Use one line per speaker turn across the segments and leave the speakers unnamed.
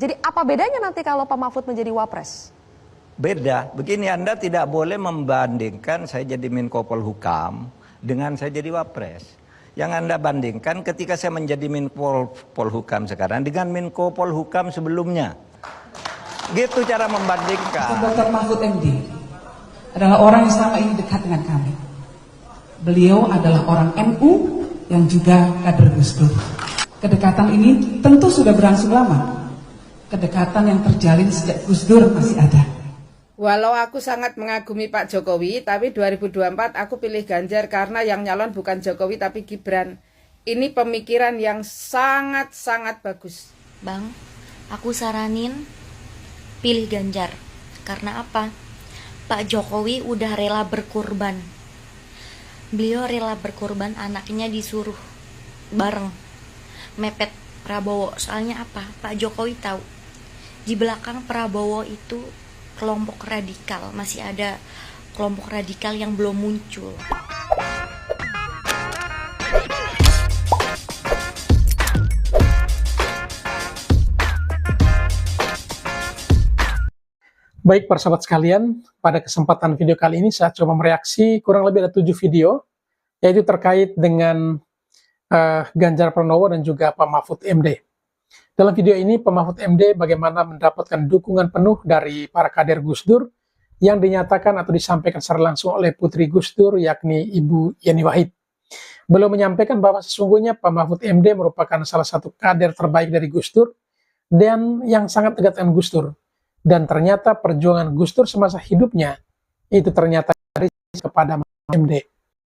Jadi apa bedanya nanti kalau Pak Mahfud menjadi Wapres?
Beda, begini, Anda tidak boleh membandingkan saya jadi Menko Polhukam dengan saya jadi Wapres. Yang Anda bandingkan ketika saya menjadi Menko Polhukam sekarang dengan Menko Polhukam sebelumnya. Gitu cara membandingkan.
Dr. Mahfud MD adalah orang yang selama ini dekat dengan kami. Beliau adalah orang NU yang juga kader Gus Dur. Kedekatan ini tentu sudah berlangsung lama. Kedekatan yang terjalin sejak Gus Dur masih ada.
Walau aku sangat mengagumi Pak Jokowi, tapi 2024 aku pilih Ganjar karena yang nyalon bukan Jokowi tapi Gibran. Ini pemikiran yang sangat-sangat bagus.
Bang, aku saranin pilih Ganjar. Karena apa? Pak Jokowi udah rela berkorban. Beliau rela berkorban, anaknya disuruh bareng mepet Prabowo. Soalnya apa? Pak Jokowi tahu di belakang Prabowo itu kelompok radikal, masih ada kelompok radikal yang belum muncul.
Baik para sahabat sekalian, pada kesempatan video kali ini saya coba mereaksi kurang lebih ada 7 video, yaitu terkait dengan Ganjar Pranowo dan juga Pak Mahfud MD. Dalam video ini, Pak Mahfud MD bagaimana mendapatkan dukungan penuh dari para kader Gus Dur yang dinyatakan atau disampaikan secara langsung oleh putri Gus Dur, yakni Ibu Yeni Wahid. Beliau menyampaikan bahwa sesungguhnya Pak Mahfud MD merupakan salah satu kader terbaik dari Gus Dur dan yang sangat dekat dengan Gus Dur. Dan ternyata perjuangan Gus Dur semasa hidupnya itu ternyata kepada MD.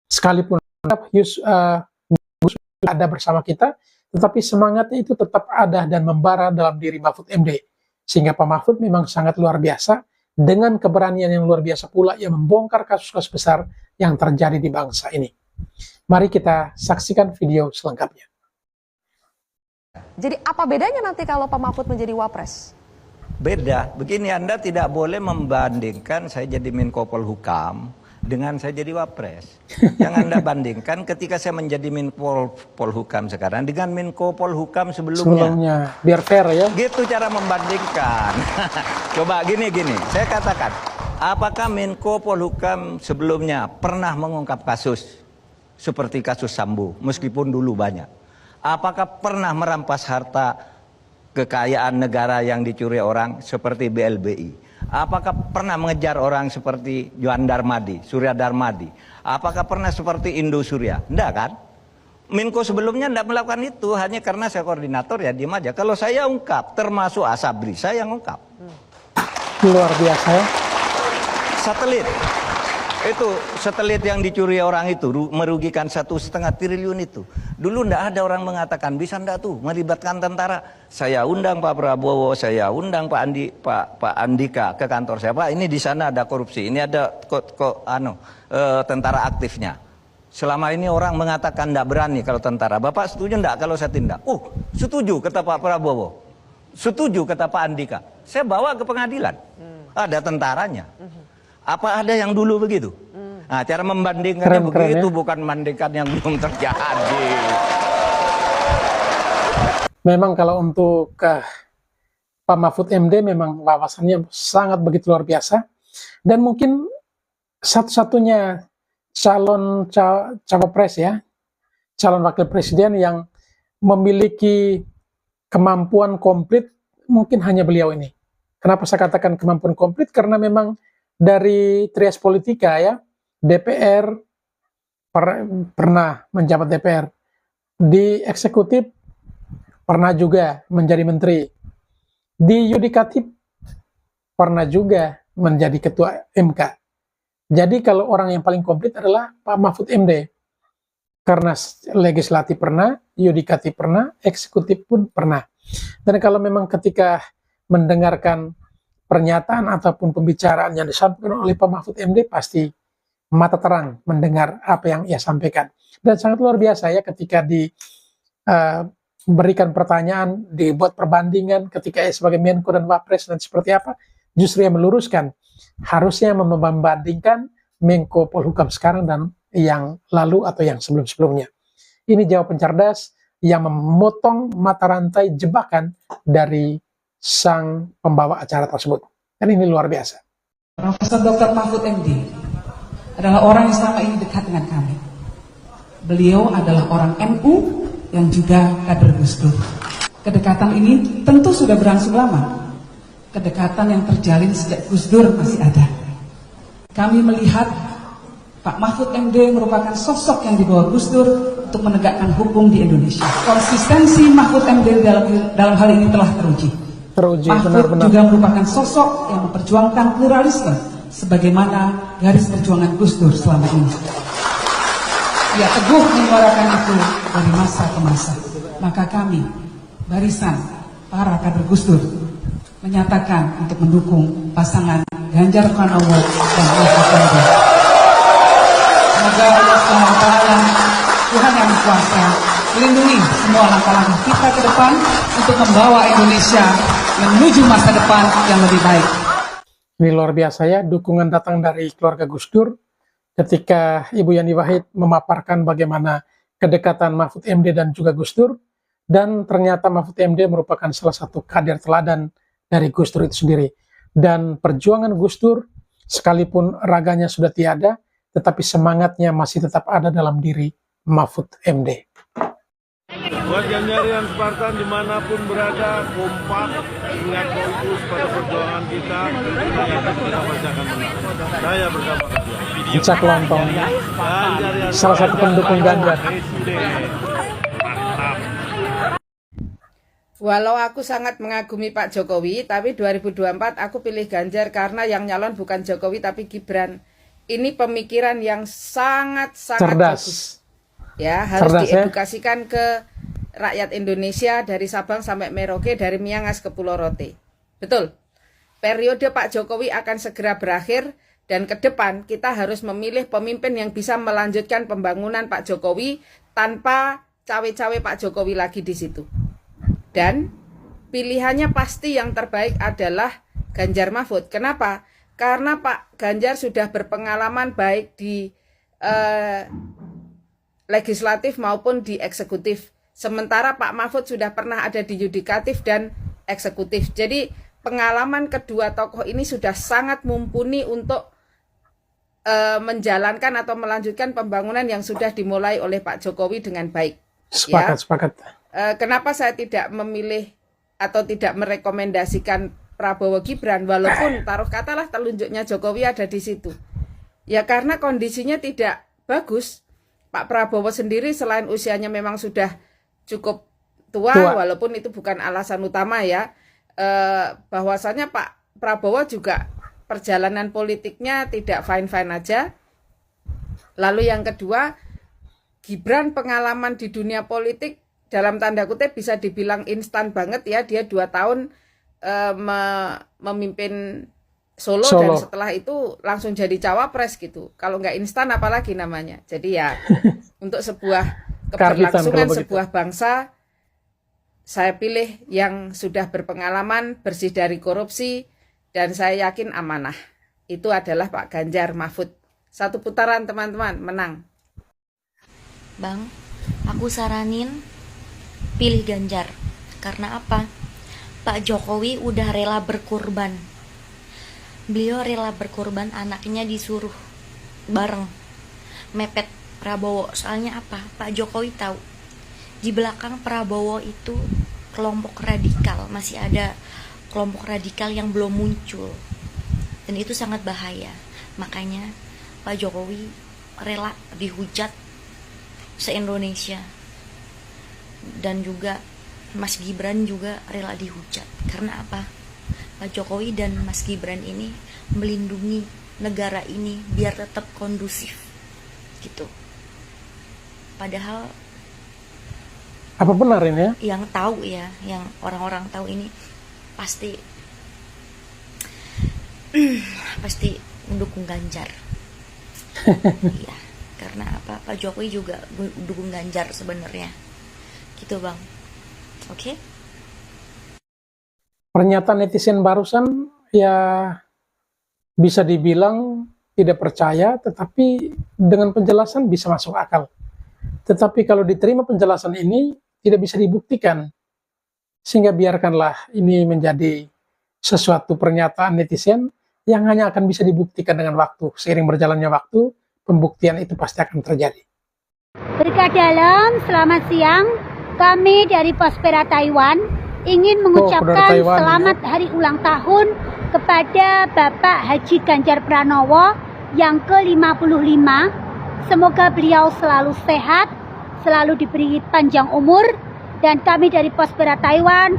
Sekalipun Gus Dur ada bersama kita, tetapi semangatnya itu tetap ada dan membara dalam diri Mahfud MD. Sehingga Pak Mahfud memang sangat luar biasa, dengan keberanian yang luar biasa pula yang membongkar kasus-kasus besar yang terjadi di bangsa ini. Mari kita saksikan video selengkapnya.
Jadi apa bedanya nanti kalau Pak Mahfud menjadi Wapres?
Beda, begini, Anda tidak boleh membandingkan saya jadi Menko Polhukam dengan saya jadi Wapres. Yang Anda bandingkan ketika saya menjadi Menko Polhukam sekarang dengan Menko Polhukam sebelumnya.
Biar fair ya.
Gitu cara membandingkan. Coba gini, saya katakan, apakah Menko Polhukam sebelumnya pernah mengungkap kasus seperti kasus Sambo, meskipun dulu banyak? Apakah pernah merampas harta kekayaan negara yang dicuri orang seperti BLBI? Apakah pernah mengejar orang seperti Johan Darmadi, Surya Darmadi? Apakah pernah seperti Indosuria? Enggak kan? Menko sebelumnya enggak melakukan itu, hanya karena saya koordinator ya diam aja. Kalau saya ungkap, termasuk Asabri, saya yang ungkap.
Luar biasa ya.
Satelit. Itu satelit yang dicuri orang itu merugikan 1,5 triliun itu. Dulu ndak ada orang mengatakan bisa ndak tuh melibatkan tentara. Saya undang Pak Prabowo, saya undang Pak Andika ke kantor saya. Pak, ini di sana ada korupsi, ini ada tentara aktifnya. Selama ini orang mengatakan ndak berani kalau tentara. Bapak setuju ndak kalau saya tindak? Setuju kata Pak Prabowo. Setuju kata Pak Andika. Saya bawa ke pengadilan. Ada tentaranya. Apa ada yang dulu begitu? Nah, cara membandingkannya begitu, ya? Bukan membandingkan yang belum terjadi.
Memang kalau untuk Pak Mahfud MD memang wawasannya sangat begitu luar biasa. Dan mungkin satu-satunya calon cawapres ya, calon wakil presiden yang memiliki kemampuan komplit mungkin hanya beliau ini. Kenapa saya katakan kemampuan komplit? Karena memang dari trias politika ya, DPR pernah menjabat DPR, di eksekutif pernah juga menjadi menteri, di yudikatif pernah juga menjadi ketua MK. Jadi kalau orang yang paling komplit adalah Pak Mahfud MD, karena legislatif pernah, yudikatif pernah, eksekutif pun pernah. Dan kalau memang ketika mendengarkan pernyataan ataupun pembicaraan yang disampaikan oleh Pak Mahfud MD, pasti mata terang mendengar apa yang ia sampaikan. Dan sangat luar biasa ya ketika diberikan pertanyaan, dibuat perbandingan ketika ia sebagai Menko dan Wapres dan seperti apa, justru ia meluruskan. Harusnya membandingkan Menko Polhukam sekarang dan yang lalu atau yang sebelum-sebelumnya. Ini jawaban cerdas yang memotong mata rantai jebakan dari sang pembawa acara tersebut. Dan ini luar biasa.
Profesor Dr. Mahfud MD adalah orang yang selama ini dekat dengan kami. Beliau adalah orang NU yang juga kader Gus Dur. Kedekatan ini tentu sudah berlangsung lama. Kedekatan yang terjalin sejak Gus Dur masih ada. Kami melihat Pak Mahfud MD merupakan sosok yang dibawa Gus Dur untuk menegakkan hukum di Indonesia. Konsistensi Mahfud MD dalam hal ini telah teruji. Mahfud
benar-benar
juga merupakan sosok yang memperjuangkan pluralisme sebagaimana garis perjuangan Gus Dur selama ini. Ia teguh menyuarakan itu dari masa ke masa. Maka kami, barisan para kader Gus Dur, menyatakan untuk mendukung pasangan Ganjar Pranowo dan Mahfud MD. Semoga Allah SWT, Tuhan yang Maha Kuasa, melindungi semua langkah-langkah kita ke depan untuk membawa Indonesia menuju masa depan yang lebih baik.
Ini luar biasa ya, dukungan datang dari keluarga Gus Dur ketika Ibu Yani Wahid memaparkan bagaimana kedekatan Mahfud MD dan juga Gus Dur, dan ternyata Mahfud MD merupakan salah satu kader teladan dari Gus Dur itu sendiri. Dan perjuangan Gus Dur, sekalipun raganya sudah tiada, tetapi semangatnya masih tetap ada dalam diri Mahfud MD.
Buat Ganjarian Spartan dimanapun berada, kompak, ingat fokus pada perjuangan kita, saya yakin kita pasti akan menang. Saya bersama kalian.
Ica Kelontong, salah satu pendukung Ganjar.
Walau aku sangat mengagumi Pak Jokowi, tapi 2024 aku pilih Ganjar karena yang nyalon bukan Jokowi tapi Gibran. Ini pemikiran yang sangat-sangat bagus. Ya, harus
Cerdas,
diedukasikan ke rakyat Indonesia dari Sabang sampai Merauke, dari Miangas ke Pulau Rote. Betul. Periode Pak Jokowi akan segera berakhir dan ke depan kita harus memilih pemimpin yang bisa melanjutkan pembangunan Pak Jokowi tanpa cawe-cawe Pak Jokowi lagi di situ. Dan pilihannya pasti yang terbaik adalah Ganjar Mahfud. Kenapa? Karena Pak Ganjar sudah berpengalaman baik di legislatif maupun di eksekutif. Sementara Pak Mahfud sudah pernah ada di yudikatif dan eksekutif. Jadi pengalaman kedua tokoh ini sudah sangat mumpuni untuk menjalankan atau melanjutkan pembangunan yang sudah dimulai oleh Pak Jokowi dengan baik.
Sepakat.
Kenapa saya tidak memilih atau tidak merekomendasikan Prabowo Gibran, walaupun taruh katalah telunjuknya Jokowi ada di situ. Ya karena kondisinya tidak bagus. Pak Prabowo sendiri selain usianya memang sudah cukup tua. Walaupun itu bukan alasan utama ya. Bahwasanya Pak Prabowo juga perjalanan politiknya tidak fine-fine aja. Lalu yang kedua, Gibran pengalaman di dunia politik dalam tanda kutip bisa dibilang instan banget ya. Dia 2 tahun memimpin Solo dan setelah itu langsung jadi cawapres gitu. Kalau nggak instan apalagi namanya. Jadi ya untuk sebuah keberlangsungan sebuah bangsa, saya pilih yang sudah berpengalaman, bersih dari korupsi, dan saya yakin amanah. Itu adalah Pak Ganjar Mahfud. 1 putaran teman-teman, menang.
Bang, aku saranin pilih Ganjar. Karena apa? Pak Jokowi udah rela berkorban. Beliau rela berkorban, anaknya disuruh bareng mepet Prabowo. Soalnya apa? Pak Jokowi tahu di belakang Prabowo itu kelompok radikal, masih ada kelompok radikal yang belum muncul, dan itu sangat bahaya. Makanya Pak Jokowi rela dihujat se-Indonesia, dan juga Mas Gibran juga rela dihujat. Karena apa? Pak Jokowi dan Mas Gibran ini melindungi negara ini biar tetap kondusif gitu. Padahal
apa benar ini ya?
Yang tahu ya, yang orang-orang tahu ini pasti mendukung Ganjar. Iya, karena apa? Pak Jokowi juga mendukung Ganjar sebenarnya. Gitu, Bang. Oke?
Pernyataan netizen barusan ya bisa dibilang tidak percaya, tetapi dengan penjelasan bisa masuk akal. Tetapi kalau diterima penjelasan ini tidak bisa dibuktikan Sehingga biarkanlah ini menjadi sesuatu pernyataan netizen yang hanya akan bisa dibuktikan dengan waktu. Seiring berjalannya waktu, pembuktian itu pasti akan terjadi.
Berkat dalam, selamat siang. Kami dari Prospera Taiwan ingin mengucapkan
Taiwan,
selamat hari ulang tahun kepada Bapak Haji Ganjar Pranowo yang ke-55. Semoga beliau selalu sehat, selalu diberi panjang umur, dan kami dari Prospera Taiwan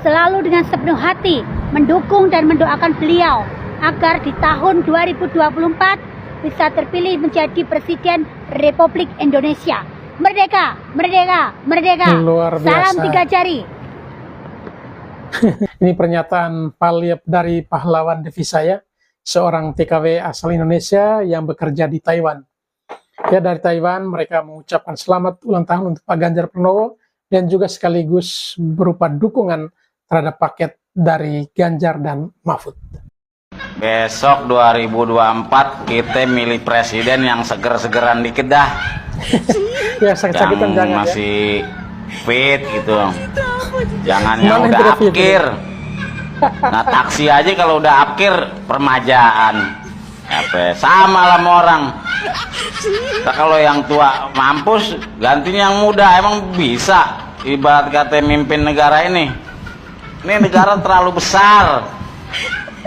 selalu dengan sepenuh hati mendukung dan mendoakan beliau agar di tahun 2024 bisa terpilih menjadi Presiden Republik Indonesia. Merdeka, merdeka, merdeka.
Luar biasa.
Salam 3 jari.
Ini pernyataan dari pahlawan devisa ya, seorang TKW asal Indonesia yang bekerja di Taiwan. Ya, dari Taiwan mereka mengucapkan selamat ulang tahun untuk Pak Ganjar Pranowo dan juga sekaligus berupa dukungan terhadap paket dari Ganjar dan Mahfud.
Besok 2024 kita milih presiden yang seger-segeran dikit dah.
Ya, sakit-sakitan
Yang
jangan
masih fit gitu. Jangan
Mana
yang
yang
udah
tidak fit,
apkir. Nah, taksi aja kalau udah apkir permajaan. Apa sama lah sama orang. Nah, kalau yang tua mampus gantinya yang muda, emang bisa. Ibarat kata mimpin negara ini negara terlalu besar.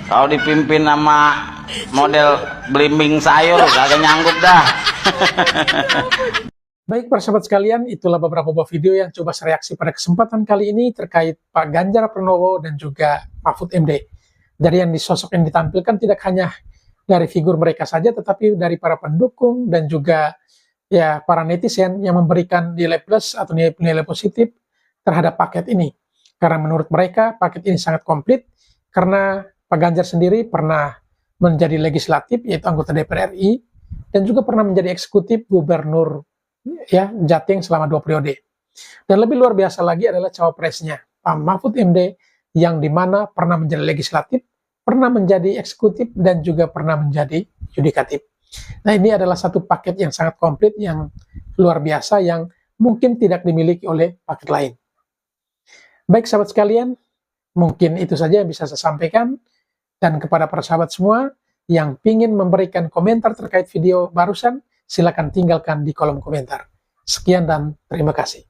Kalau dipimpin sama model belimbing sayur kagak nyanggup dah.
Baik para sahabat sekalian, itulah beberapa buah video yang coba saya reaksi pada kesempatan kali ini terkait Pak Ganjar Pranowo dan juga Mahfud MD. Dari yang sosok yang ditampilkan tidak hanya dari figur mereka saja, tetapi dari para pendukung dan juga ya para netizen yang memberikan nilai plus atau nilai positif terhadap paket ini. Karena menurut mereka paket ini sangat komplit, karena Pak Ganjar sendiri pernah menjadi legislatif, yaitu anggota DPR RI, dan juga pernah menjadi eksekutif gubernur ya Jatim selama 2 periode. Dan lebih luar biasa lagi adalah cawapresnya, Pak Mahfud MD, yang dimana pernah menjadi legislatif, pernah menjadi eksekutif, dan juga pernah menjadi yudikatif. Nah, ini adalah satu paket yang sangat komplit, yang luar biasa, yang mungkin tidak dimiliki oleh paket lain. Baik sahabat sekalian, mungkin itu saja yang bisa saya sampaikan. Dan kepada para sahabat semua yang ingin memberikan komentar terkait video barusan, silakan tinggalkan di kolom komentar. Sekian dan terima kasih.